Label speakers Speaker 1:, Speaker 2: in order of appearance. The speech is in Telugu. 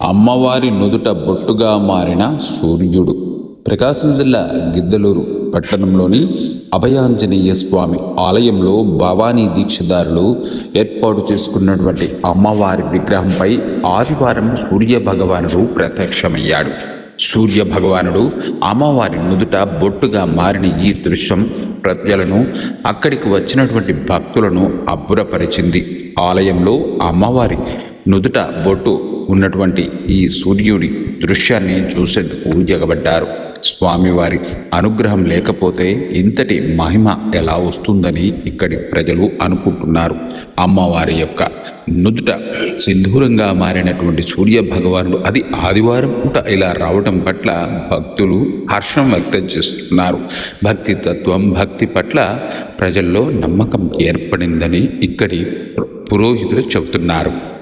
Speaker 1: అమ్మవారి నుదుట బొట్టుగా మారిన సూర్యుడు. ప్రకాశం జిల్లా గిద్దలూరు పట్టణంలోని అభయాంజనేయ స్వామి ఆలయంలో భవానీ దీక్షదారులు ఏర్పాటు చేసుకున్నటువంటి అమ్మవారి విగ్రహంపై ఆదివారం సూర్య భగవానుడు ప్రత్యక్షమయ్యాడు. సూర్య భగవానుడు అమ్మవారి నుదుట బొట్టుగా మారిన ఈ దృశ్యం ప్రజలను, అక్కడికి వచ్చినటువంటి భక్తులను అబ్బురపరిచింది. ఆలయంలో అమ్మవారి నుదుట బొట్టు ఉన్నటువంటి ఈ సూర్యుడి దృశ్యాన్ని చూసేందుకు ఎగబడ్డారు. స్వామివారి అనుగ్రహం లేకపోతే ఇంతటి మహిమ ఎలా వస్తుందని ఇక్కడి ప్రజలు అనుకుంటున్నారు. అమ్మవారి యొక్క నుదుట సింధూరంగా మారినటువంటి సూర్య భగవానుడు అది ఆదివారం పూట ఇలా రావడం పట్ల భక్తులు హర్షం వ్యక్తం చేస్తున్నారు. భక్తి తత్వం, భక్తి పట్ల ప్రజల్లో నమ్మకం ఏర్పడిందని ఇక్కడి పురోహితులు చెబుతున్నారు.